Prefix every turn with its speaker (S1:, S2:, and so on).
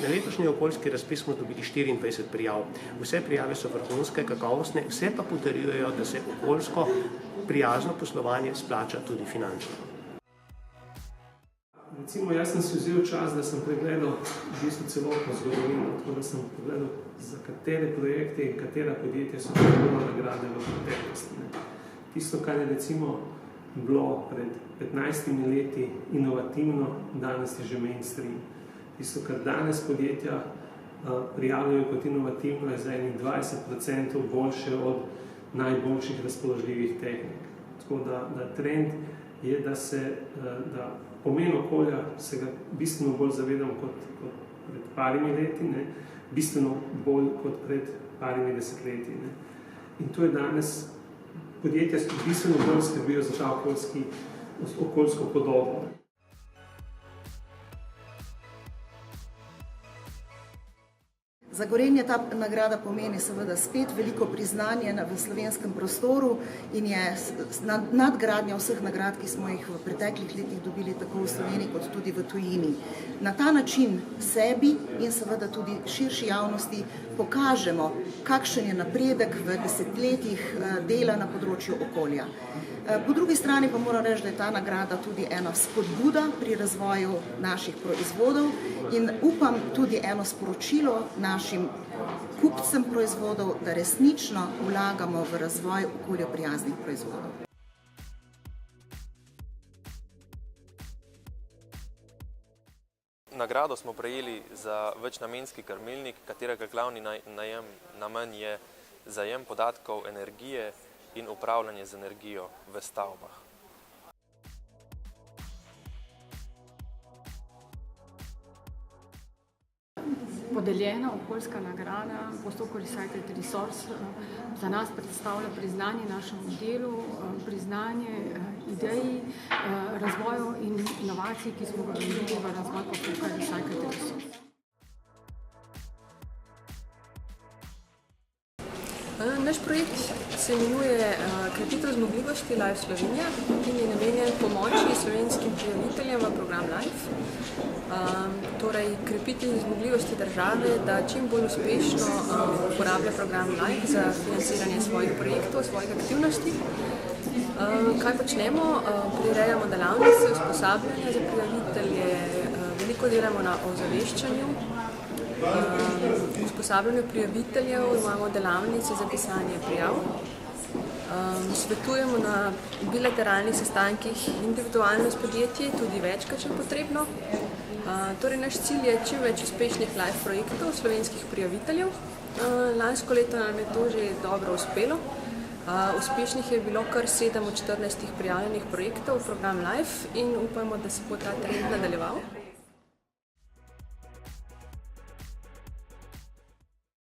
S1: Na letošnji okoljski razpis smo dobili 24 prijav. Vse prijave so vrhunske, kakovostne, vse pa potrjujejo, da se okoljsko prijazno poslovanje splača tudi finančno.
S2: Recimo, jaz sem si vzel čas, da sem pregledal v bistvu celotno zgodovino, tako da sem pogledal, za katere projekte in katera podjetja so dobila nagrade v preteklosti. Tisto, kar je recimo bilo pred 15 leti inovativno, danes je že mainstream. Tisto, kar danes podjetja prijavljajo kot inovativno, je za enih 20% boljše od najboljših razpoložljivih tehnik. Tako da trend je, da pomen okolja se ga bistveno bolj zavedamo kot pred parimi leti, bistveno bolj kot pred parimi desetletji. In to je danes, podjetja bistveno bolj skrbijo za ta okoljsko podobo.
S3: Za Gorenje ta nagrada pomeni seveda spet veliko priznanje v slovenskem prostoru in je nadgradnja vseh nagrad, ki smo jih v preteklih letih dobili tako v Sloveniji kot tudi v tujini. Na ta način sebi in seveda tudi širši javnosti pokažemo, kakšen je napredek v desetletjih dela na področju okolja. Po drugi strani pa moram reči, da je ta nagrada tudi ena spodbuda pri razvoju naših proizvodov in upam tudi eno sporočilo našim kupcem proizvodov, da resnično vlagamo v razvoj okoljoprijaznih proizvodov.
S4: Nagrado smo prejeli za večnamenski krmilnik, katerega glavni namen je zajem podatkov energije in upravljanje z energijo v stavbah.
S5: Podeljena okoljska nagrada Postopko Recycled Resource za nas predstavlja priznanje našemu delu, priznanje ideji, razvoju in inovacij, ki smo ga vložili v razvoj postopka Recycled Resource.
S6: Naš projekt se imenuje Krepitev zmogljivosti Life Slovenija in je namenjen pomoči slovenskim prijaviteljem v program Life. Torej, krepiti zmogljivosti države, da čim bolj uspešno uporablja program Life za financiranje svojih projektov, svojih aktivnosti. Kaj počnemo? Prirejamo delavnice, usposabljanja za prijavitelje, veliko delamo na ozaveščanju, usposabljanju prijaviteljev, imamo delavnice za pisanje prijav, svetujemo na bilateralnih sestankih individualno s podjetji, tudi večkrat, če potrebno. Torej, naš cilj je čim več uspešnih live projektov slovenskih prijaviteljev. Lansko leto nam je to že dobro uspelo. Uspešnih je bilo kar 7 od 14 prijavljenih projektov v program Life in upamo, da se bo ta trend nadaljeval.